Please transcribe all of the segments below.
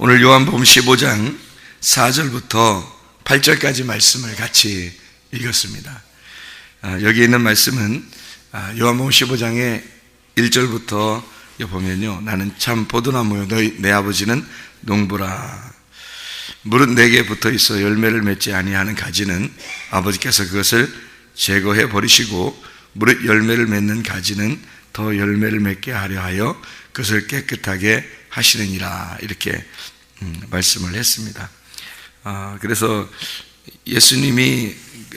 오늘 요한복음 15장 4절부터 8절까지 말씀을 같이 읽었습니다. 여기 있는 말씀은 요한복음 15장의 1절부터 보면요, 나는 참 포도나무요 너희 내 아버지는 농부라. 무릇 내게 붙어 있어 열매를 맺지 아니하는 가지는 아버지께서 그것을 제거해 버리시고 무릇 열매를 맺는 가지는 더 열매를 맺게 하려 하여 그것을 깨끗하게 하시느니라. 이렇게 말씀을 했습니다. 그래서 예수님이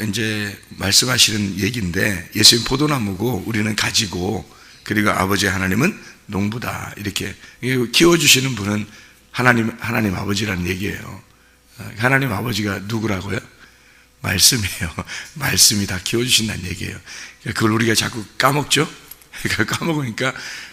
이제 말씀하시는 얘기인데, 예수님 포도나무고 우리는 가지고, 그리고 아버지 하나님은 농부다. 이렇게 키워주시는 분은 하나님 아버지라는 얘기예요. 하나님 아버지가 누구라고요? 말씀이에요. 말씀이 다 키워주신다는 얘기예요. 그걸 우리가 자꾸 까먹죠? 그러니까 까먹으니까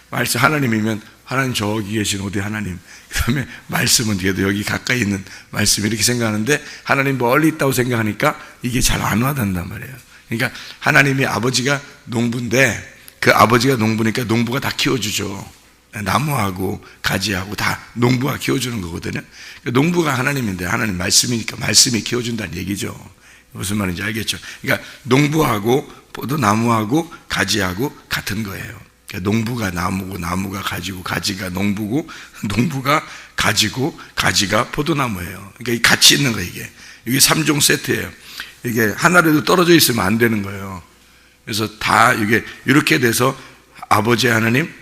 말씀 하나님이면 하나님 저기 계신 어디 하나님, 그 다음에 말씀은 뒤에도 여기 가까이 있는 말씀, 이렇게 생각하는데 하나님 멀리 있다고 생각하니까 이게 잘 안 와닿는단 말이에요. 그러니까 하나님이 아버지가 농부인데, 그 아버지가 농부니까 농부가 다 키워주죠. 나무하고 가지하고 다 농부가 키워주는 거거든요. 농부가 하나님인데 하나님 말씀이니까 말씀이 키워준다는 얘기죠. 무슨 말인지 알겠죠? 그러니까 농부하고 포도나무하고 가지하고 같은 거예요. 농부가 나무고 나무가 가지고 가지가 농부고 농부가 가지고 가지가 포도나무예요. 그러니까 같이 있는 거예요. 이게 3종 세트예요. 이게 하나라도 떨어져 있으면 안 되는 거예요. 그래서 다 이게 이렇게 돼서 아버지 하나님,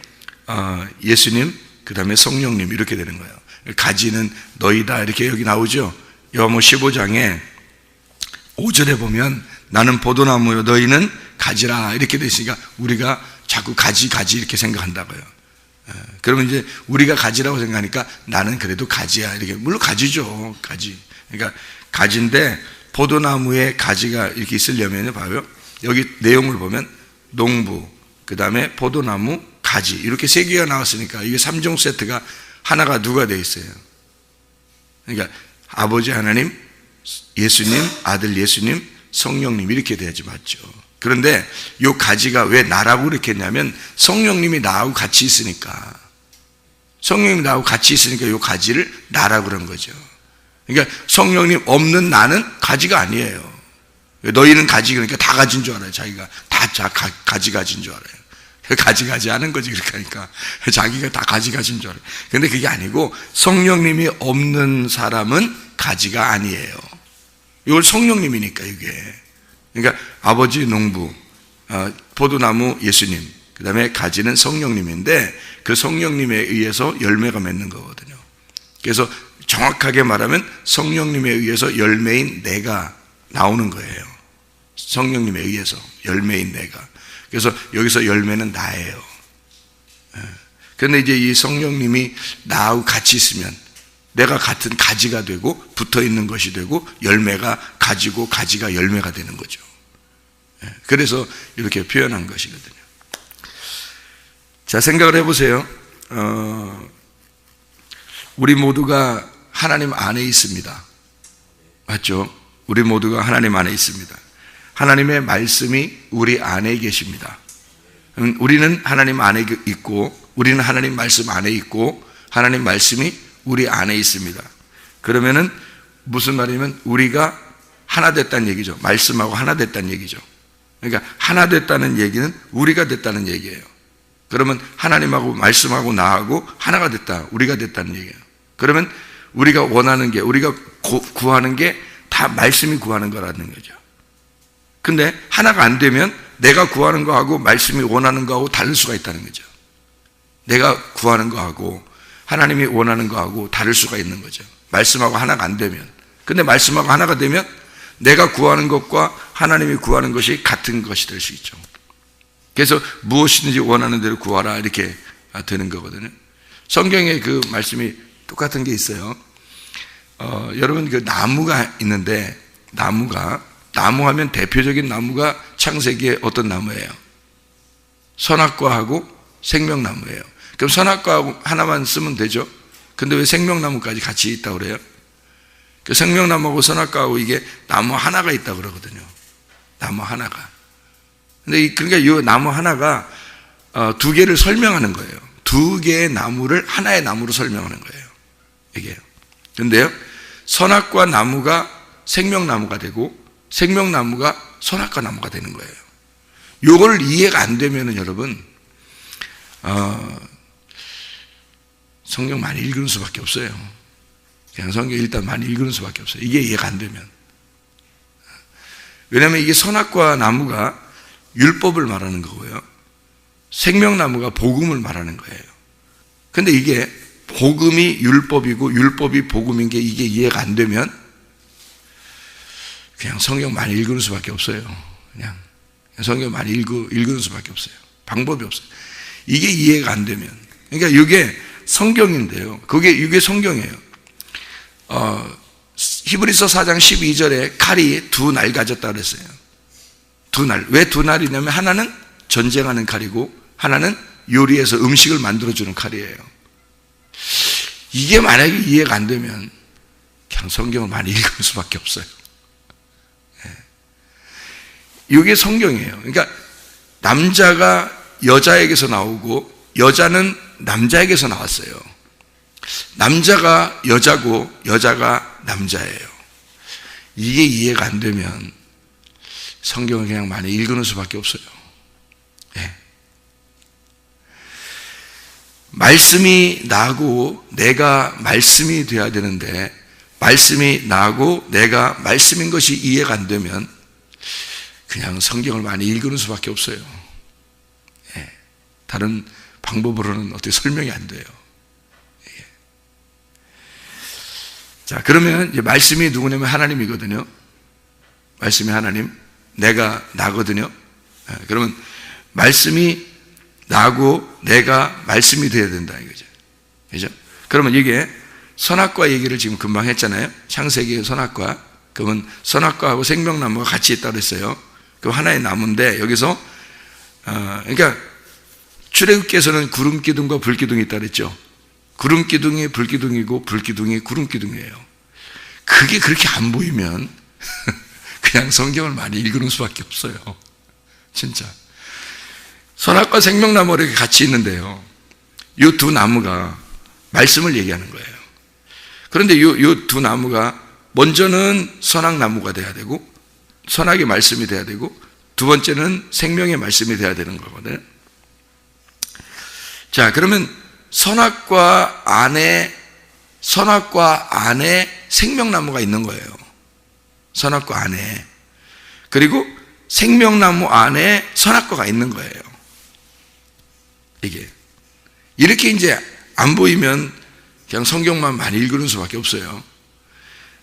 예수님, 그 다음에 성령님, 이렇게 되는 거예요. 가지는 너희다, 이렇게 여기 나오죠. 요한복음 15장에 5절에 보면 나는 포도나무요 너희는 가지라, 이렇게 됐으니까 우리가 자꾸 가지 이렇게 생각한다고요. 그러면 이제 우리가 가지라고 생각하니까 나는 그래도 가지야, 이렇게. 물론 가지죠, 가지. 그러니까 가지인데 포도나무에 가지가 이렇게 있으려면 봐요. 여기 내용을 보면 농부, 그 다음에 포도나무, 가지, 이렇게 세 개가 나왔으니까 이게 3종 세트가 하나가 누가 돼 있어요? 그러니까 아버지 하나님, 예수님, 아들 예수님, 성령님, 이렇게 돼야지 맞죠. 그런데 이 가지가 왜 나라고 이렇게 했냐면 성령님이 나하고 같이 있으니까, 성령님이 나하고 같이 있으니까 이 가지를 나라고 그런 거죠. 그러니까 성령님 없는 나는 가지가 아니에요. 너희는 가지, 그러니까 다 가진 줄 알아요. 자기가 다 가진 줄 알아요. 가지 하는 거지. 그렇게 하니까 자기가 다 가진 줄 알아요. 그런데 그게 아니고 성령님이 없는 사람은 가지가 아니에요. 이걸 성령님이니까 이게. 그러니까 아버지 농부, 포도나무 예수님, 그 다음에 가지는 성령님인데 그 성령님에 의해서 열매가 맺는 거거든요. 그래서 정확하게 말하면 성령님에 의해서 열매인 내가 나오는 거예요. 성령님에 의해서 열매인 내가. 그래서 여기서 열매는 나예요. 그런데 이제 이 성령님이 나하고 같이 있으면 내가 같은 가지가 되고 붙어 있는 것이 되고 열매가 가지고 가지가 열매가 되는 거죠. 그래서 이렇게 표현한 것이거든요. 자, 생각을 해보세요. 우리 모두가 하나님 안에 있습니다. 맞죠? 우리 모두가 하나님 안에 있습니다. 하나님의 말씀이 우리 안에 계십니다. 우리는 하나님 안에 있고, 우리는 하나님 말씀 안에 있고, 하나님 말씀이 우리 안에 있습니다. 그러면은 무슨 말이냐면 우리가 하나 됐다는 얘기죠. 말씀하고 하나 됐다는 얘기죠. 그러니까 하나 됐다는 얘기는 우리가 됐다는 얘기예요. 그러면 하나님하고 말씀하고 나하고 하나가 됐다, 우리가 됐다는 얘기예요. 그러면 우리가 원하는 게, 우리가 구하는 게 다 말씀이 구하는 거라는 거죠. 근데 하나가 안 되면 내가 구하는 거하고 말씀이 원하는 거하고 다를 수가 있다는 거죠. 내가 구하는 거하고 하나님이 원하는 거하고 다를 수가 있는 거죠. 말씀하고 하나가 안 되면. 근데 말씀하고 하나가 되면 내가 구하는 것과 하나님이 구하는 것이 같은 것이 될 수 있죠. 그래서 무엇이든지 원하는 대로 구하라, 이렇게 되는 거거든요. 성경에 그 말씀이 똑같은 게 있어요. 여러분, 그 나무가 있는데, 나무 하면 대표적인 나무가 창세기에 어떤 나무예요? 선악과하고 생명나무예요. 그럼 선악과하고 하나만 쓰면 되죠? 근데 왜 생명나무까지 같이 있다고 그래요? 그 생명나무하고 선악과하고 이게 나무 하나가 있다고 그러거든요. 나무 하나가. 근데 그러니까 이 나무 하나가 두 개를 설명하는 거예요. 두 개의 나무를 하나의 나무로 설명하는 거예요. 이게 그런데요, 선악과 나무가 생명나무가 되고 생명나무가 선악과 나무가 되는 거예요. 요걸 이해가 안 되면은 여러분, 성경 많이 읽는 수밖에 없어요. 그냥 성경 일단 많이 읽는 수밖에 없어요. 이게 이해가 안 되면. 왜냐하면 이게 선악과 나무가 율법을 말하는 거고요, 생명나무가 복음을 말하는 거예요. 근데 이게 복음이 율법이고 율법이 복음인 게 이게 이해가 안 되면 그냥 성경 많이 읽는 수밖에 없어요. 그냥 성경 많이 읽는 수밖에 없어요. 방법이 없어요. 이게 이해가 안 되면. 그러니까 이게 성경인데요, 이게 성경이에요. 히브리서 4장 12절에 칼이 두 날 가졌다 그랬어요. 두 날. 왜 두 날이냐면 하나는 전쟁하는 칼이고 하나는 요리해서 음식을 만들어주는 칼이에요. 이게 만약에 이해가 안 되면 그냥 성경을 많이 읽을 수밖에 없어요. 이게 성경이에요. 그러니까 남자가 여자에게서 나오고 여자는 남자에게서 나왔어요. 남자가 여자고 여자가 남자예요. 이게 이해가 안 되면 성경을 그냥 많이 읽는 수밖에 없어요. 네. 말씀이 나고 내가 말씀이 되어야 되는데 말씀이 나고 내가 말씀인 것이 이해가 안 되면 그냥 성경을 많이 읽는 수밖에 없어요. 네. 다른 방법으로는 어떻게 설명이 안 돼요. 네. 자, 그러면 이제 말씀이 누구냐면 하나님이거든요. 말씀이 하나님, 내가 나거든요. 네. 그러면 말씀이 나고 내가 말씀이 되어야 된다 이거죠. 그죠? 그러면 이게 선악과 얘기를 지금 금방 했잖아요. 창세기의 선악과. 그러면 선악과하고 생명나무가 같이 있다고 했어요. 그 하나의 나무인데 여기서 그러니까 출애굽기에서는 구름 기둥과 불 기둥이 있다 그랬죠. 구름 기둥이 불 기둥이고 불 기둥이 구름 기둥이에요. 그게 그렇게 안 보이면 그냥 성경을 많이 읽는 수밖에 없어요. 진짜. 선악과 생명나무 이렇게 같이 있는데요, 이 두 나무가 말씀을 얘기하는 거예요. 그런데 이 두 나무가 먼저는 선악나무가 돼야 되고 선악의 말씀이 돼야 되고 두 번째는 생명의 말씀이 돼야 되는 거거든요. 자, 그러면 선악과 안에 생명나무가 있는 거예요. 선악과 안에. 그리고 생명나무 안에 선악과가 있는 거예요. 이게 이렇게 이제 안 보이면 그냥 성경만 많이 읽는 수밖에 없어요.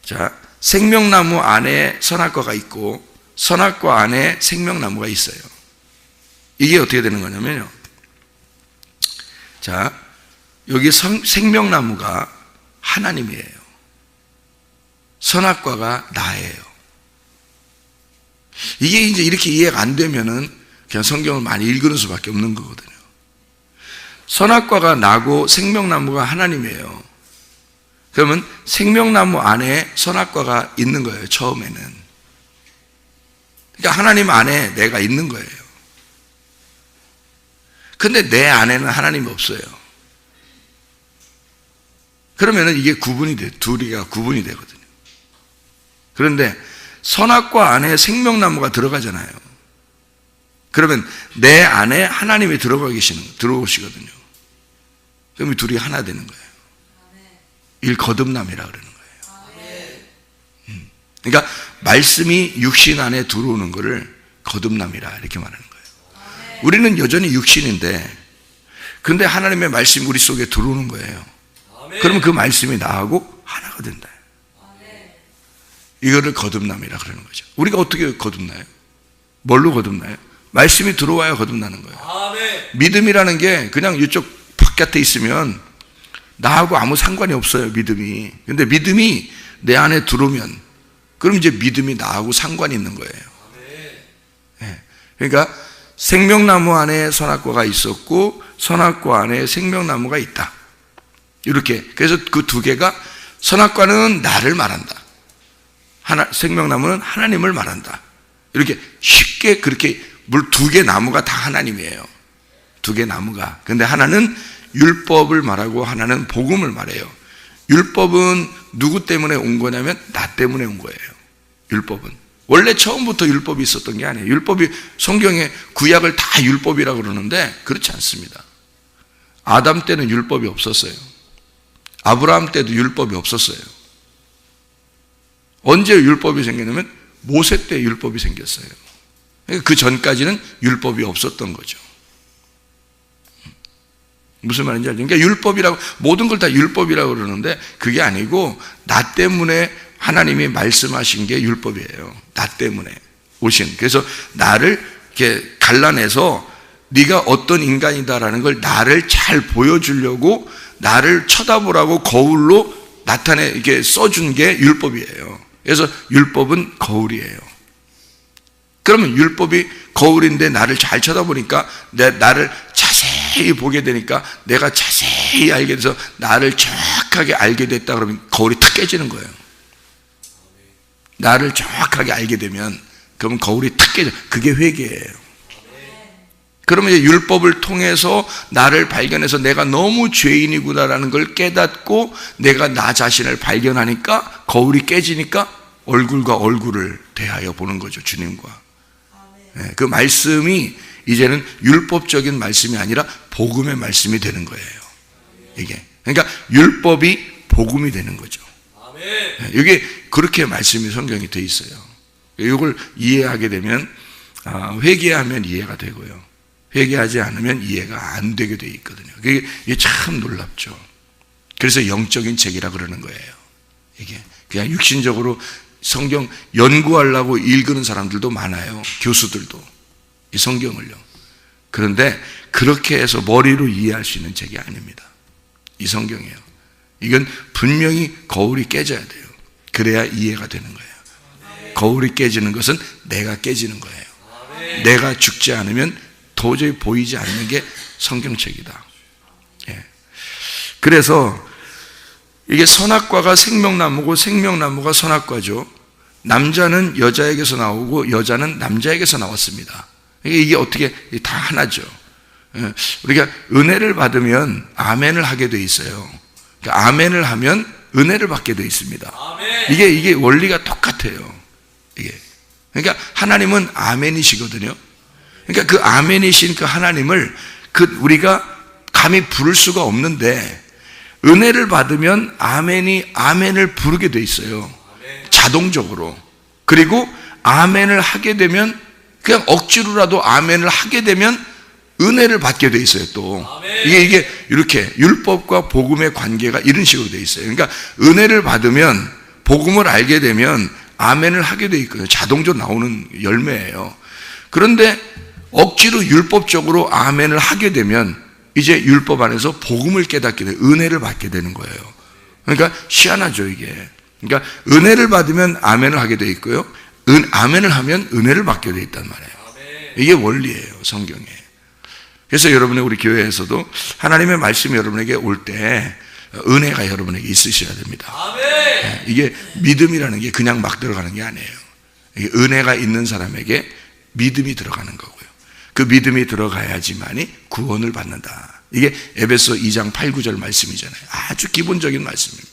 자, 생명나무 안에 선악과가 있고 선악과 안에 생명나무가 있어요. 이게 어떻게 되는 거냐면요, 자, 여기 생명나무가 하나님이에요. 선악과가 나예요. 이게 이제 이렇게 이해가 안 되면은 그냥 성경을 많이 읽는 수밖에 없는 거거든요. 선악과가 나고 생명나무가 하나님이에요. 그러면 생명나무 안에 선악과가 있는 거예요, 처음에는. 그러니까 하나님 안에 내가 있는 거예요. 근데 내 안에는 하나님이 없어요. 그러면은 이게 둘이가 구분이 되거든요. 그런데 선악과 안에 생명나무가 들어가잖아요. 그러면 내 안에 하나님이 들어오시거든요. 그럼 이 둘이 하나 되는 거예요. 일거듭남이라 그러는 거예요. 그러니까 말씀이 육신 안에 들어오는 것을 거듭남이라 이렇게 말하는 거예요. 우리는 여전히 육신인데 근데 하나님의 말씀이 우리 속에 들어오는 거예요. 그러면 그 말씀이 나하고 하나가 된다. 이거를 거듭남이라 그러는 거죠. 우리가 어떻게 거듭나요? 뭘로 거듭나요? 말씀이 들어와야 거듭나는 거예요. 믿음이라는 게 그냥 이쪽 바깥에 있으면 나하고 아무 상관이 없어요, 믿음이. 근데 믿음이 내 안에 들어오면 그럼 이제 믿음이 나하고 상관이 있는 거예요. 네. 그러니까 생명나무 안에 선악과가 있었고 선악과 안에 생명나무가 있다. 이렇게. 그래서 그 두 개가 선악과는 나를 말한다. 생명나무는 하나님을 말한다. 이렇게 쉽게 그렇게 두 개 나무가 다 하나님이에요. 두 개 나무가. 근데 하나는 율법을 말하고 하나는 복음을 말해요. 율법은 누구 때문에 온 거냐면 나 때문에 온 거예요. 율법은 원래 처음부터 율법이 있었던 게 아니에요. 율법이 성경에 구약을 다 율법이라고 그러는데 그렇지 않습니다. 아담 때는 율법이 없었어요. 아브라함 때도 율법이 없었어요. 언제 율법이 생겼냐면 모세 때 율법이 생겼어요. 그 전까지는 율법이 없었던 거죠. 무슨 말인지 알죠? 그러니까 율법이라고, 모든 걸 다 율법이라고 그러는데 그게 아니고 나 때문에 하나님이 말씀하신 게 율법이에요. 나 때문에 오신. 그래서 나를 이렇게 갈라내서 네가 어떤 인간이다라는 걸 나를 잘 보여주려고 나를 쳐다보라고 거울로 이렇게 써준 게 율법이에요. 그래서 율법은 거울이에요. 그러면 율법이 거울인데 나를 잘 쳐다보니까 나를 자세히 보게 되니까 내가 자세히 알게 돼서 나를 정확하게 알게 됐다 그러면 거울이 탁 깨지는 거예요. 나를 정확하게 알게 되면 그러면 거울이 탁 깨져. 그게 회개예요. 그러면 이제 율법을 통해서 나를 발견해서 내가 너무 죄인이구나라는 걸 깨닫고 내가 나 자신을 발견하니까 거울이 깨지니까 얼굴과 얼굴을 대하여 보는 거죠. 주님과. 네, 그 말씀이 이제는 율법적인 말씀이 아니라 복음의 말씀이 되는 거예요. 이게. 그러니까 율법이 복음이 되는 거죠. 네, 이게 그렇게 말씀이 성경이 돼 있어요. 이걸 이해하게 되면 회개하면 이해가 되고요. 회개하지 않으면 이해가 안 되게 돼 있거든요. 이게 참 놀랍죠. 그래서 영적인 책이라 그러는 거예요. 이게 그냥 육신적으로 성경 연구하려고 읽는 사람들도 많아요. 교수들도 이 성경을요. 그런데 그렇게 해서 머리로 이해할 수 있는 책이 아닙니다. 이 성경이에요. 이건 분명히 거울이 깨져야 돼요. 그래야 이해가 되는 거예요. 거울이 깨지는 것은 내가 깨지는 거예요. 내가 죽지 않으면 도저히 보이지 않는 게 성경책이다. 예. 그래서 이게 선악과가 생명나무고 생명나무가 선악과죠. 남자는 여자에게서 나오고 여자는 남자에게서 나왔습니다. 이게 어떻게 다 하나죠. 예. 우리가 은혜를 받으면 아멘을 하게 돼 있어요. 그러니까 아멘을 하면 은혜를 받게 돼 있습니다. 이게 원리가 똑같아요. 이게. 그러니까 하나님은 아멘이시거든요. 그러니까 그 아멘이신 그 하나님을 우리가 감히 부를 수가 없는데 은혜를 받으면 아멘이 아멘을 부르게 돼 있어요. 자동적으로. 그리고 아멘을 하게 되면 그냥 억지로라도 아멘을 하게 되면 은혜를 받게 돼 있어요. 또 이게 이렇게 율법과 복음의 관계가 이런 식으로 돼 있어요. 그러니까 은혜를 받으면 복음을 알게 되면 아멘을 하게 돼 있거든요. 자동적으로 나오는 열매예요. 그런데 억지로 율법적으로 아멘을 하게 되면 이제 율법 안에서 복음을 깨닫게 돼요. 은혜를 받게 되는 거예요. 그러니까 희한하죠, 이게. 그러니까 은혜를 받으면 아멘을 하게 돼 있고요. 아멘을 하면 은혜를 받게 돼 있단 말이에요. 이게 원리예요, 성경에. 그래서 여러분의 우리 교회에서도 하나님의 말씀이 여러분에게 올 때 은혜가 여러분에게 있으셔야 됩니다. 이게 믿음이라는 게 그냥 막 들어가는 게 아니에요. 이게 은혜가 있는 사람에게 믿음이 들어가는 거고요. 그 믿음이 들어가야지만이 구원을 받는다. 이게 에베소 2장 8, 9절 말씀이잖아요. 아주 기본적인 말씀입니다.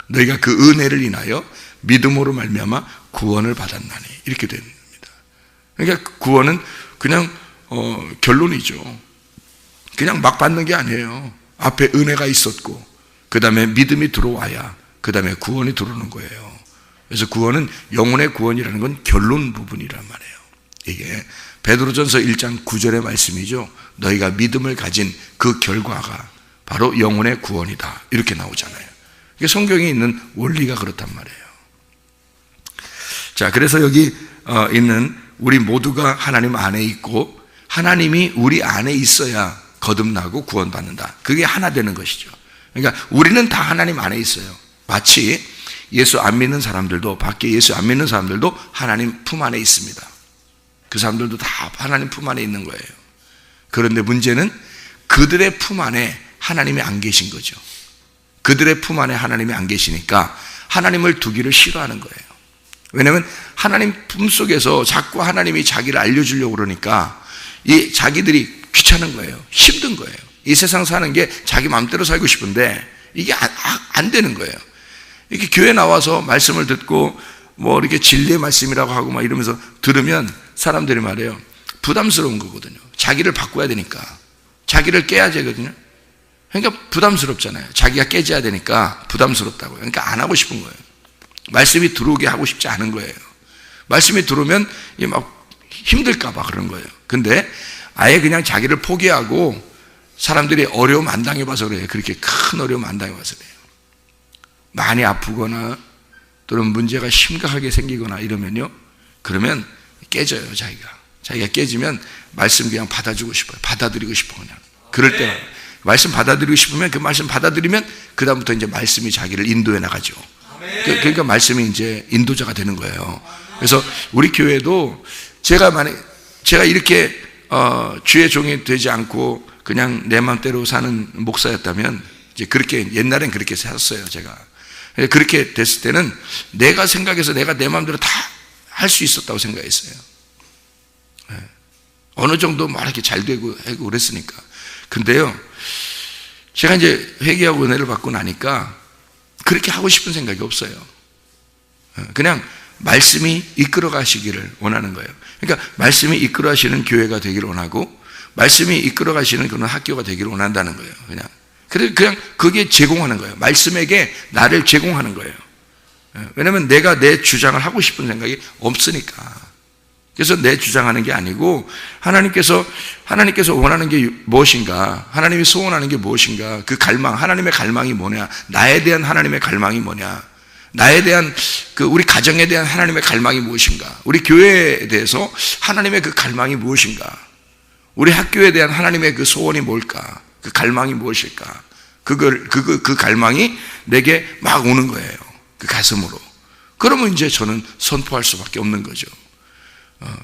너희가 그 은혜를 인하여 믿음으로 말미암아 구원을 받았나니 이렇게 됩니다. 그러니까 구원은 그냥 결론이죠. 그냥 막 받는 게 아니에요. 앞에 은혜가 있었고 그 다음에 믿음이 들어와야 그 다음에 구원이 들어오는 거예요. 그래서 구원은 영혼의 구원이라는 건 결론 부분이란 말이에요. 이게 베드로전서 1장 9절의 말씀이죠. 너희가 믿음을 가진 그 결과가 바로 영혼의 구원이다. 이렇게 나오잖아요. 이게 성경에 있는 원리가 그렇단 말이에요. 자, 그래서 여기 있는 우리 모두가 하나님 안에 있고 하나님이 우리 안에 있어야 거듭나고 구원받는다. 그게 하나 되는 것이죠. 그러니까 우리는 다 하나님 안에 있어요. 마치 예수 안 믿는 사람들도, 밖에 예수 안 믿는 사람들도 하나님 품 안에 있습니다. 그 사람들도 다 하나님 품 안에 있는 거예요. 그런데 문제는 그들의 품 안에 하나님이 안 계신 거죠. 그들의 품 안에 하나님이 안 계시니까 하나님을 두기를 싫어하는 거예요. 왜냐하면 하나님 품 속에서 자꾸 하나님이 자기를 알려주려고 그러니까 이 자기들이 귀찮은 거예요. 힘든 거예요. 이 세상 사는 게 자기 마음대로 살고 싶은데 이게 안 되는 거예요. 이렇게 교회 나와서 말씀을 듣고 뭐 이렇게 진리의 말씀이라고 하고 막 이러면서 들으면 사람들이 말해요. 부담스러운 거거든요. 자기를 바꿔야 되니까. 자기를 깨야 되거든요. 그러니까 부담스럽잖아요. 자기가 깨져야 되니까 부담스럽다고요. 그러니까 안 하고 싶은 거예요. 말씀이 들어오게 하고 싶지 않은 거예요. 말씀이 들어오면 막 힘들까 봐 그런 거예요. 근데 아예 그냥 자기를 포기하고 사람들이 어려움 안 당해봐서 그래요. 그렇게 큰 어려움 안 당해봐서 그래요. 많이 아프거나 또는 문제가 심각하게 생기거나 이러면요. 그러면 깨져요, 자기가 깨지면 말씀 그냥 받아주고 싶어요. 받아들이고 싶어 그냥. 그럴 때 말씀 받아들이고 싶으면 그 말씀 받아들이면 그다음부터 이제 말씀이 자기를 인도해 나가죠. 그러니까 말씀이 이제 인도자가 되는 거예요. 그래서 우리 교회도 제가 이렇게 주의 종이 되지 않고 그냥 내 마음대로 사는 목사였다면 이제 그렇게 옛날엔 그렇게 살았어요, 제가. 그렇게 됐을 때는 내가 생각해서 내가 내 마음대로 다 할 수 있었다고 생각했어요. 어느 정도 뭐 이렇게 잘 되고 하고 그랬으니까. 근데요, 제가 이제 회개하고 은혜를 받고 나니까 그렇게 하고 싶은 생각이 없어요. 그냥 말씀이 이끌어 가시기를 원하는 거예요. 그러니까 말씀이 이끌어 가시는 교회가 되기를 원하고 말씀이 이끌어 가시는 그런 학교가 되기를 원한다는 거예요. 그냥 그게 제공하는 거예요. 말씀에게 나를 제공하는 거예요. 왜냐하면 내가 내 주장을 하고 싶은 생각이 없으니까. 그래서 내 주장하는 게 아니고 하나님께서 원하는 게 무엇인가, 하나님이 소원하는 게 무엇인가, 그 갈망, 하나님의 갈망이 뭐냐, 나에 대한 하나님의 갈망이 뭐냐, 나에 대한 우리 가정에 대한 하나님의 갈망이 무엇인가, 우리 교회에 대해서 하나님의 그 갈망이 무엇인가, 우리 학교에 대한 하나님의 그 소원이 뭘까, 그 갈망이 무엇일까, 그 갈망이 내게 막 오는 거예요. 그 가슴으로. 그러면 이제 저는 선포할 수밖에 없는 거죠.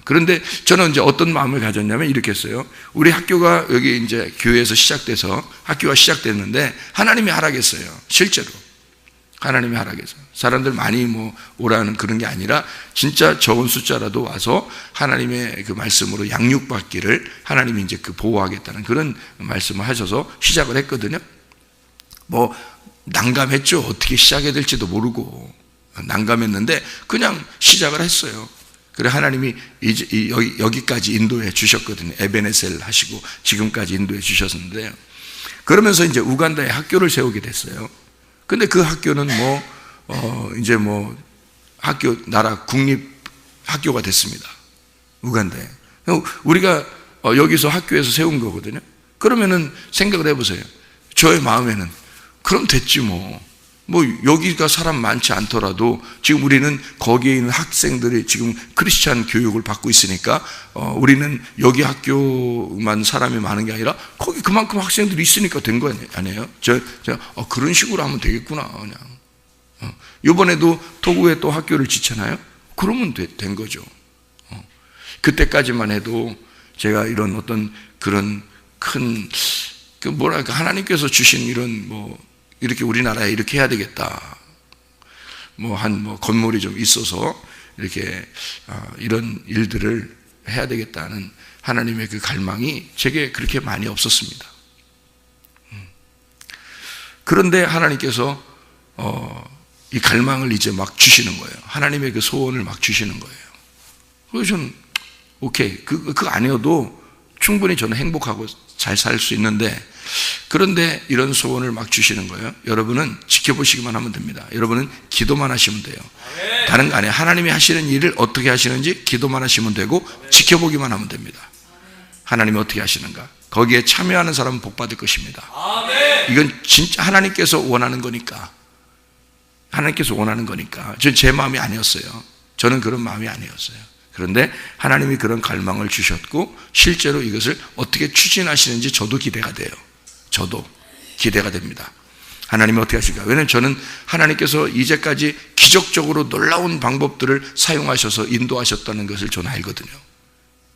그런데 저는 이제 어떤 마음을 가졌냐면 이렇게 했어요. 우리 학교가 여기 이제 교회에서 시작돼서 학교가 시작됐는데 하나님이 하락했어요. 실제로. 하나님이 하락해서. 사람들 많이 뭐 오라는 그런 게 아니라 진짜 적은 숫자라도 와서 하나님의 그 말씀으로 양육받기를 하나님이 이제 그 보호하겠다는 그런 말씀을 하셔서 시작을 했거든요. 뭐 난감했죠. 어떻게 시작해야 될지도 모르고 난감했는데 그냥 시작을 했어요. 그래 하나님이 이제 여기까지 인도해 주셨거든요. 에베네셀 하시고 지금까지 인도해 주셨는데 그러면서 이제 우간다에 학교를 세우게 됐어요. 근데 그 학교는 이제 학교 나라 국립 학교가 됐습니다. 우간다에. 우리가 여기서 학교에서 세운 거거든요. 그러면은 생각을 해보세요. 저의 마음에는 그럼 됐지 뭐 여기가 사람 많지 않더라도 지금 우리는 거기에 있는 학생들이 지금 크리스찬 교육을 받고 있으니까 우리는 여기 학교만 사람이 많은 게 아니라 거기 그만큼 학생들이 있으니까 된 거 아니에요? 그런 식으로 하면 되겠구나 그냥. 이번에도 토구에 또 학교를 짓잖아요. 그러면 된 거죠. 그때까지만 해도 제가 이런 어떤 그런 큰 하나님께서 주신 이런 이렇게 우리나라에 이렇게 해야 되겠다. 건물이 좀 있어서 이렇게 이런 일들을 해야 되겠다는 하나님의 그 갈망이 제게 그렇게 많이 없었습니다. 그런데 하나님께서 이 갈망을 이제 막 주시는 거예요. 하나님의 그 소원을 막 주시는 거예요. 그래서 저는 오케이 그거 아니어도 충분히 저는 행복하고 잘 살 수 있는데 그런데 이런 소원을 막 주시는 거예요. 여러분은 지켜보시기만 하면 됩니다. 여러분은 기도만 하시면 돼요. 다른 거 아니에요. 하나님이 하시는 일을 어떻게 하시는지 기도만 하시면 되고 지켜보기만 하면 됩니다. 하나님이 어떻게 하시는가 거기에 참여하는 사람은 복 받을 것입니다. 이건 진짜 하나님께서 원하는 거니까. 하나님께서 원하는 거니까. 전 제 마음이 아니었어요. 저는 그런 마음이 아니었어요. 그런데 하나님이 그런 갈망을 주셨고 실제로 이것을 어떻게 추진하시는지 저도 기대가 돼요. 저도 기대가 됩니다. 하나님이 어떻게 하실까? 왜냐하면 저는 하나님께서 이제까지 기적적으로 놀라운 방법들을 사용하셔서 인도하셨다는 것을 저는 알거든요.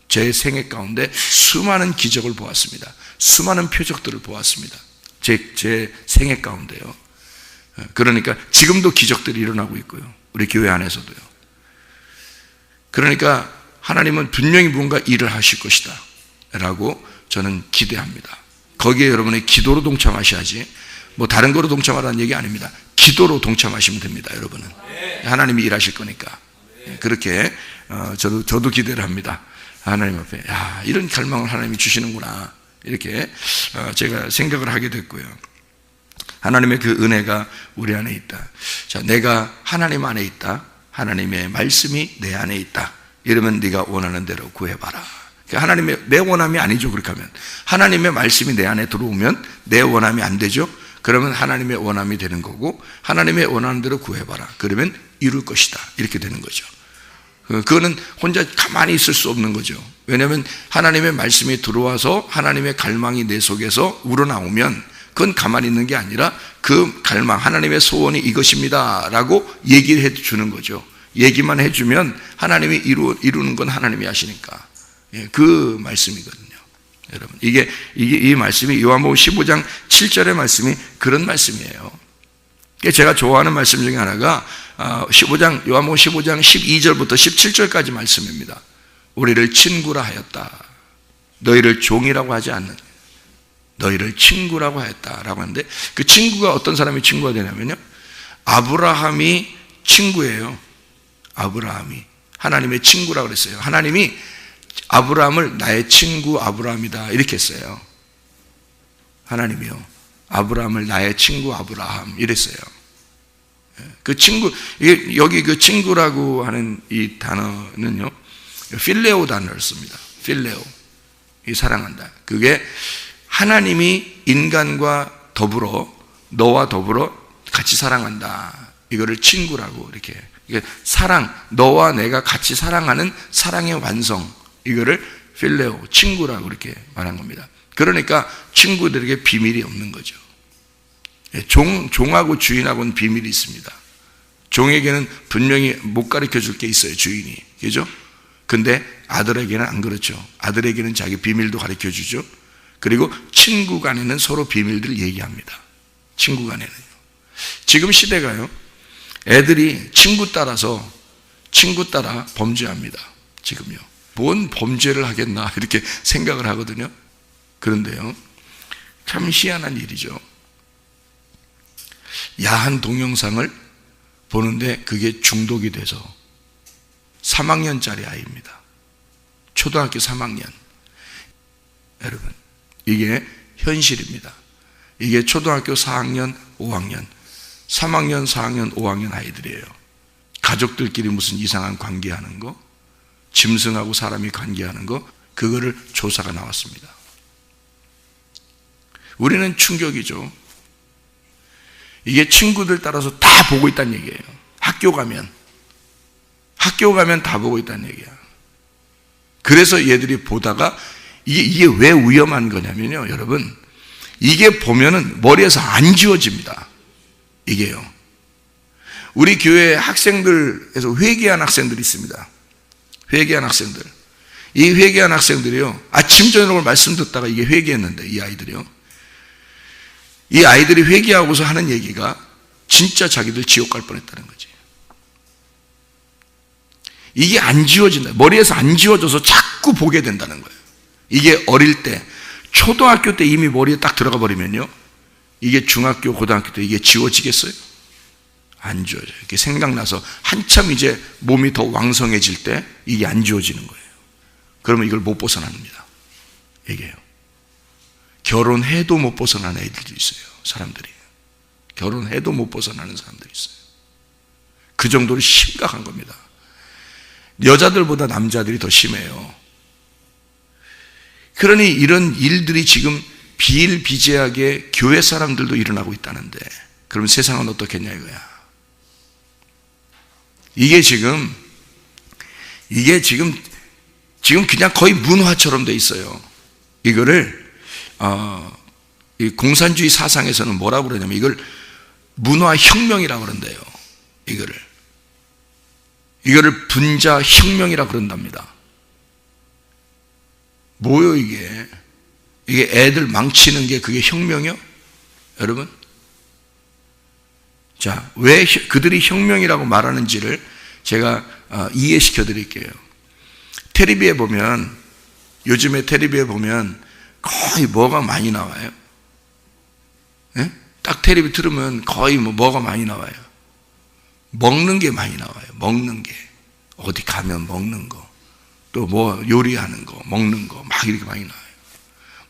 제 생애 가운데 수많은 기적을 보았습니다. 수많은 표적들을 보았습니다. 제 생애 가운데요. 그러니까 지금도 기적들이 일어나고 있고요. 우리 교회 안에서도요. 그러니까 하나님은 분명히 뭔가 일을 하실 것이다 라고 저는 기대합니다. 거기에 여러분의 기도로 동참하셔야지 뭐 다른 거로 동참하라는 얘기 아닙니다. 기도로 동참하시면 됩니다, 여러분은. 하나님이 일하실 거니까. 그렇게 저도 기대를 합니다. 하나님 앞에 이런 갈망을 하나님이 주시는구나, 이렇게 제가 생각을 하게 됐고요. 하나님의 그 은혜가 우리 안에 있다. 자, 내가 하나님 안에 있다. 하나님의 말씀이 내 안에 있다. 이러면 네가 원하는 대로 구해봐라. 하나님의 내 원함이 아니죠. 그렇게 하면 하나님의 말씀이 내 안에 들어오면 내 원함이 안 되죠. 그러면 하나님의 원함이 되는 거고, 하나님의 원하는 대로 구해봐라. 그러면 이룰 것이다. 이렇게 되는 거죠. 그거는 혼자 가만히 있을 수 없는 거죠. 왜냐하면 하나님의 말씀이 들어와서 하나님의 갈망이 내 속에서 우러나오면 그건 가만히 있는 게 아니라 그 갈망, 하나님의 소원이 이것입니다 라고 얘기를 해주는 거죠. 얘기만 해주면 하나님이 이루는 건 하나님이 하시니까. 그 말씀이거든요. 여러분, 이 말씀이 요한복음 15장 7절의 말씀이 그런 말씀이에요. 제가 좋아하는 말씀 중에 하나가 요한복음 15장 12절부터 17절까지 말씀입니다. 우리를 친구라 하였다. 너희를 종이라고 하지 않는, 너희를 친구라고 하였다라고 하는데, 그 친구가 어떤 사람이 친구가 되냐면요, 아브라함이 친구예요. 아브라함이 하나님의 친구라고 그랬어요. 하나님이 아브라함을 나의 친구 아브라함이다 이렇게 했어요. 하나님이요, 아브라함을 나의 친구 아브라함 이랬어요. 그 친구, 여기 그 친구라고 하는 이 단어는요, 필레오 단어를 씁니다. 필레오, 이 사랑한다. 그게 하나님이 인간과 더불어, 너와 더불어 같이 사랑한다, 이거를 친구라고 이렇게, 이게 사랑, 너와 내가 같이 사랑하는 사랑의 완성, 이거를 필레오, 친구라고 이렇게 말한 겁니다. 그러니까 친구들에게 비밀이 없는 거죠. 종하고 주인하고는 비밀이 있습니다. 종에게는 분명히 못 가르쳐 줄 게 있어요, 주인이. 그죠? 근데 아들에게는 안 그렇죠. 아들에게는 자기 비밀도 가르쳐 주죠. 그리고 친구 간에는 서로 비밀들을 얘기합니다. 친구 간에는요. 지금 시대가요, 애들이 친구 따라 범죄합니다. 지금요. 뭔 범죄를 하겠나 이렇게 생각을 하거든요. 그런데요, 참 희한한 일이죠. 야한 동영상을 보는데 그게 중독이 돼서 3학년짜리 아이입니다. 초등학교 3학년. 여러분, 이게 현실입니다. 이게 초등학교 4학년, 5학년, 3학년, 4학년, 5학년 아이들이에요. 가족들끼리 무슨 이상한 관계하는 거, 짐승하고 사람이 관계하는 거, 그거를 조사가 나왔습니다. 우리는 충격이죠. 이게 친구들 따라서 다 보고 있다는 얘기예요. 학교 가면 다 보고 있다는 얘기야. 그래서 얘들이 보다가 이게 왜 위험한 거냐면요, 여러분, 이게 보면은 머리에서 안 지워집니다. 이게요. 우리 교회 학생들에서 회개한 학생들이 있습니다. 회개한 학생들. 이 회개한 학생들이요, 아침 저녁을 말씀 듣다가 이게 회개했는데, 이 아이들이요, 이 아이들이 회개하고서 하는 얘기가 진짜 자기들 지옥 갈 뻔했다는 거지. 이게 안 지워진다. 머리에서 안 지워져서 자꾸 보게 된다는 거예요. 이게 어릴 때, 초등학교 때 이미 머리에 딱 들어가 버리면요, 이게 중학교, 고등학교 때 이게 지워지겠어요? 안 지워져요. 이렇게 생각나서 한참 이제 몸이 더 왕성해질 때 이게 안 지워지는 거예요. 그러면 이걸 못 벗어납니다. 이게요. 결혼해도 못 벗어나는 애들도 있어요. 사람들이. 결혼해도 못 벗어나는 사람들이 있어요. 그 정도로 심각한 겁니다. 여자들보다 남자들이 더 심해요. 그러니 이런 일들이 지금 비일비재하게 교회 사람들도 일어나고 있다는데, 그럼 세상은 어떻겠냐 이거야. 이게 지금 그냥 거의 문화처럼 돼 있어요. 이거를 이 공산주의 사상에서는 뭐라고 그러냐면 이걸 문화혁명이라고 그런대요. 이거를 분자혁명이라고 그런답니다. 뭐요 이게? 이게 애들 망치는 게 그게 혁명이요? 여러분? 자, 왜 그들이 혁명이라고 말하는지를 제가 이해시켜 드릴게요. 텔레비에 보면, 요즘에 텔레비에 보면 거의 뭐가 많이 나와요? 네? 딱 텔레비 틀으면 거의 뭐가 많이 나와요. 먹는 게 많이 나와요. 먹는 게. 어디 가면 먹는 거. 또 뭐 요리하는 거, 먹는 거 막 이렇게 많이 나와요.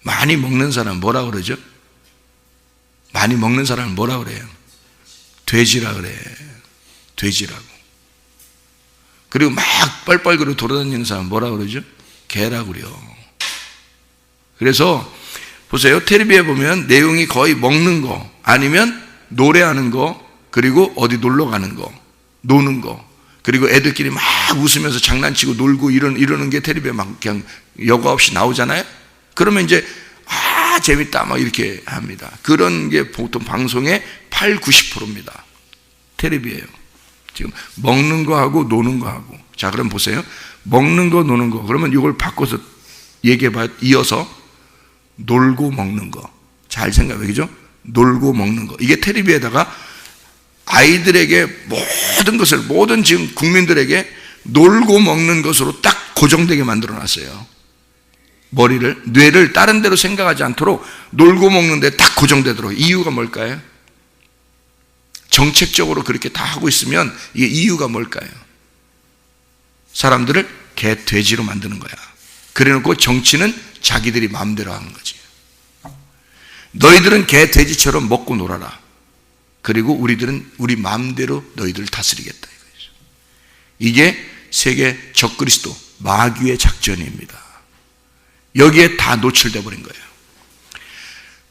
많이 먹는 사람 뭐라 그러죠? 많이 먹는 사람은 뭐라 그래요? 돼지라 그래. 돼지라고. 그리고 막 뻘뻘거리고 돌아다니는 사람 뭐라 그러죠? 개라 그래요. 그래서 보세요. 텔레비에 보면 내용이 거의 먹는 거, 아니면 노래하는 거, 그리고 어디 놀러 가는 거, 노는 거, 그리고 애들끼리 막 웃으면서 장난치고 놀고 이러는 게 텔레비에 막 그냥 여과 없이 나오잖아요. 그러면 이제 재밌다 막 이렇게 합니다. 그런 게 보통 방송의 80~90%입니다. 텔레비예요. 지금 먹는 거 하고 노는 거 하고. 자, 그럼 보세요. 먹는 거 노는 거. 그러면 이걸 바꿔서 얘기해봐요. 이어서 놀고 먹는 거. 잘 생각해, 그죠? 놀고 먹는 거. 이게 텔레비에다가 아이들에게 모든 것을, 모든 지금 국민들에게 놀고 먹는 것으로 딱 고정되게 만들어 놨어요. 머리를, 뇌를 다른 데로 생각하지 않도록 놀고 먹는데 딱 고정되도록. 이유가 뭘까요? 정책적으로 그렇게 다 하고 있으면 이게 이유가 뭘까요? 사람들을 개, 돼지로 만드는 거야. 그래놓고 정치는 자기들이 마음대로 하는 거지. 너희들은 개, 돼지처럼 먹고 놀아라. 그리고 우리들은 우리 마음대로 너희들을 다스리겠다. 이거죠. 이게 세계 적그리스도 마귀의 작전입니다. 여기에 다 노출되어 버린 거예요.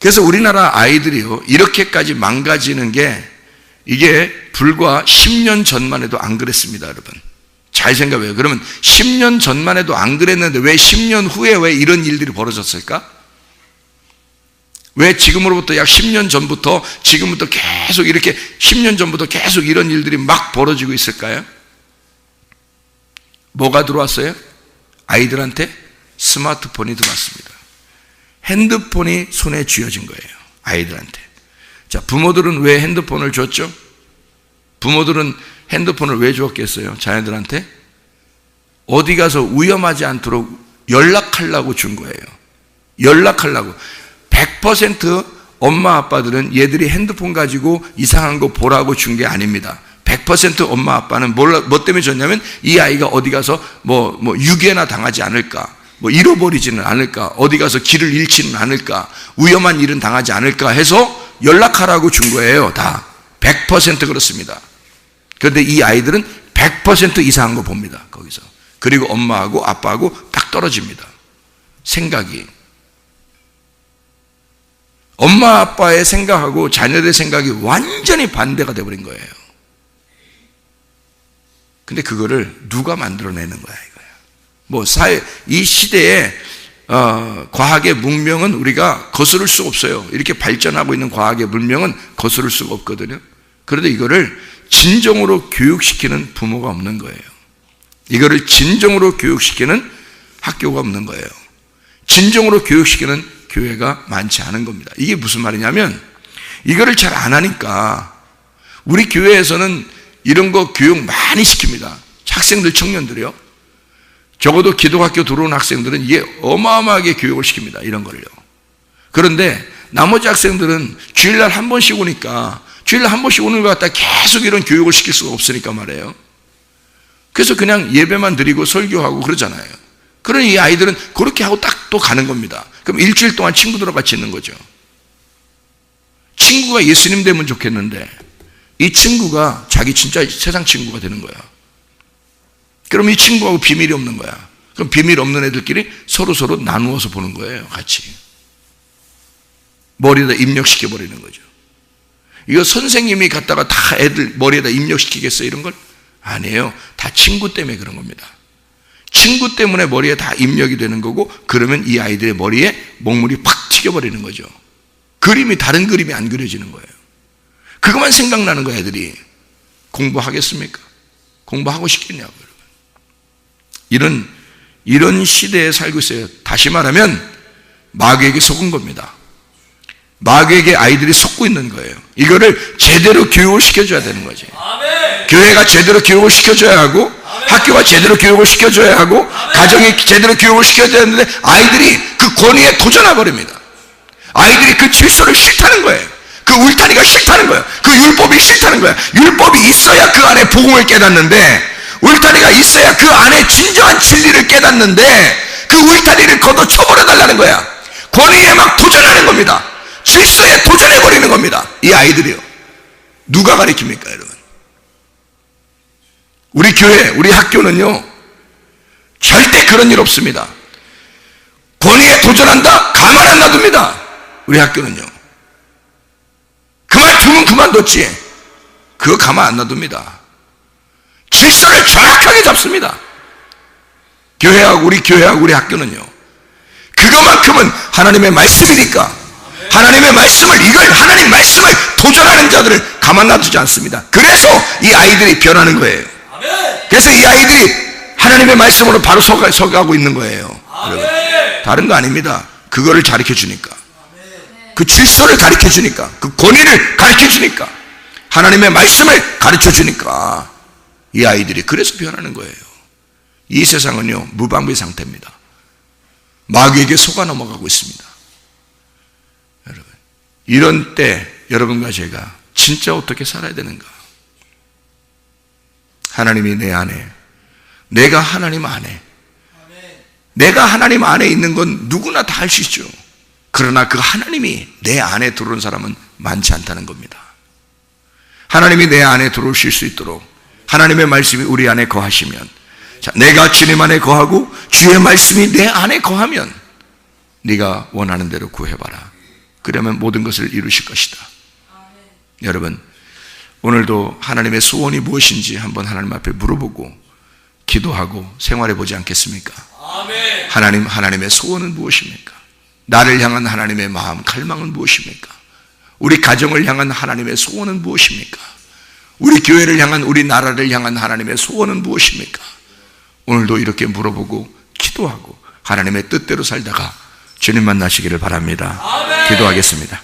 그래서 우리나라 아이들이요, 이렇게까지 망가지는 게 이게 불과 10년 전만 해도 안 그랬습니다, 여러분. 잘 생각해요. 그러면 10년 전만 해도 안 그랬는데 왜 10년 후에 왜 이런 일들이 벌어졌을까? 왜 지금으로부터 약 10년 전부터 지금부터 계속 이렇게 10년 전부터 계속 이런 일들이 막 벌어지고 있을까요? 뭐가 들어왔어요? 아이들한테 스마트폰이 들어왔습니다. 핸드폰이 손에 쥐어진 거예요. 아이들한테. 자, 부모들은 왜 핸드폰을 줬죠? 부모들은 핸드폰을 왜 줬겠어요? 자녀들한테? 어디 가서 위험하지 않도록 연락하려고 준 거예요. 연락하려고. 100% 엄마 아빠들은 얘들이 핸드폰 가지고 이상한 거 보라고 준 게 아닙니다. 100% 엄마 아빠는 뭐 때문에 줬냐면 이 아이가 어디 가서 뭐 유괴나 당하지 않을까, 뭐 잃어버리지는 않을까, 어디 가서 길을 잃지는 않을까, 위험한 일은 당하지 않을까 해서 연락하라고 준 거예요. 다 100% 그렇습니다. 그런데 이 아이들은 100% 이상한 거 봅니다. 거기서. 그리고 엄마하고 아빠하고 딱 떨어집니다. 생각이. 엄마 아빠의 생각하고 자녀들의 생각이 완전히 반대가 되어버린 거예요. 근데 그거를 누가 만들어내는 거야, 이거야. 뭐 이 시대에 과학의 문명은 우리가 거스를 수 없어요. 이렇게 발전하고 있는 과학의 문명은 거스를 수가 없거든요. 그런데 이거를 진정으로 교육시키는 부모가 없는 거예요. 이거를 진정으로 교육시키는 학교가 없는 거예요. 진정으로 교육시키는 교회가 많지 않은 겁니다. 이게 무슨 말이냐면 이거를 잘 안 하니까 우리 교회에서는 이런 거 교육 많이 시킵니다. 학생들, 청년들이요. 적어도 기독학교 들어온 학생들은 이게 어마어마하게 교육을 시킵니다. 이런 거를요. 그런데 나머지 학생들은 주일날 한 번씩 오니까 주일날 한 번씩 오는 것 같다 계속 이런 교육을 시킬 수가 없으니까 말이에요. 그래서 그냥 예배만 드리고 설교하고 그러잖아요. 그러니 이 아이들은 그렇게 하고 딱 또 가는 겁니다. 그럼 일주일 동안 친구들하고 같이 있는 거죠. 친구가 예수님 되면 좋겠는데 이 친구가 자기 진짜 세상 친구가 되는 거야. 그럼 이 친구하고 비밀이 없는 거야. 그럼 비밀 없는 애들끼리 서로 나누어서 보는 거예요. 같이. 머리에다 입력시켜버리는 거죠. 이거 선생님이 갖다가 다 애들 머리에다 입력시키겠어요? 이런 걸? 아니에요. 다 친구 때문에 그런 겁니다. 친구 때문에 머리에 다 입력이 되는 거고, 그러면 이 아이들의 머리에 먹물이 팍 튀겨버리는 거죠. 그림이, 다른 그림이 안 그려지는 거예요. 그것만 생각나는 거예요. 애들이. 공부하겠습니까? 공부하고 싶겠냐고. 이런 시대에 살고 있어요. 다시 말하면 마귀에게 속은 겁니다. 마귀에게 아이들이 속고 있는 거예요. 이거를 제대로 교육을 시켜줘야 되는 거지. 아멘. 교회가 제대로 교육을 시켜줘야 하고, 아멘. 학교가 제대로 교육을 시켜줘야 하고, 아멘. 가정이 제대로 교육을 시켜줘야 되는데 아이들이 그 권위에 도전해 버립니다. 아이들이 그 질서를 싫다는 거예요. 그 울타리가 싫다는 거야. 그 율법이 싫다는 거야. 율법이 있어야 그 안에 복음을 깨닫는데, 울타리가 있어야 그 안에 진정한 진리를 깨닫는데, 그 울타리를 걷어쳐버려달라는 거야. 권위에 막 도전하는 겁니다. 질서에 도전해버리는 겁니다. 이 아이들이요. 누가 가르칩니까, 여러분? 우리 교회, 우리 학교는요, 절대 그런 일 없습니다. 권위에 도전한다? 가만 안 놔둡니다. 우리 학교는요. 그만두면 그만뒀지. 그거 가만 안 놔둡니다. 질서를 정확하게 잡습니다. 교회하고 우리 학교는요. 그것만큼은 하나님의 말씀이니까, 하나님의 말씀을, 이걸 하나님 말씀을 도전하는 자들을 가만 놔두지 않습니다. 그래서 이 아이들이 변하는 거예요. 그래서 이 아이들이 하나님의 말씀으로 바로 서가고 있는 거예요. 여러분, 다른 거 아닙니다. 그거를 가르쳐 주니까, 그 질서를 가르쳐 주니까, 그 권위를 가르쳐 주니까, 하나님의 말씀을 가르쳐 주니까 이 아이들이 그래서 변하는 거예요. 이 세상은요, 무방비 상태입니다. 마귀에게 속아 넘어가고 있습니다. 여러분, 이런 때 여러분과 제가 진짜 어떻게 살아야 되는가? 하나님이 내 안에, 내가 하나님 안에, 내가 하나님 안에 있는 건 누구나 다 할 수 있죠. 그러나 그 하나님이 내 안에 들어온 사람은 많지 않다는 겁니다. 하나님이 내 안에 들어오실 수 있도록 하나님의 말씀이 우리 안에 거하시면, 자, 내가 주님 안에 거하고 주의 말씀이 내 안에 거하면 네가 원하는 대로 구해봐라. 그러면 모든 것을 이루실 것이다. 여러분, 오늘도 하나님의 소원이 무엇인지 한번 하나님 앞에 물어보고 기도하고 생활해 보지 않겠습니까? 하나님의 소원은 무엇입니까? 나를 향한 하나님의 마음, 갈망은 무엇입니까? 우리 가정을 향한 하나님의 소원은 무엇입니까? 우리 교회를 향한, 우리 나라를 향한 하나님의 소원은 무엇입니까? 오늘도 이렇게 물어보고 기도하고 하나님의 뜻대로 살다가 주님 만나시기를 바랍니다. 기도하겠습니다.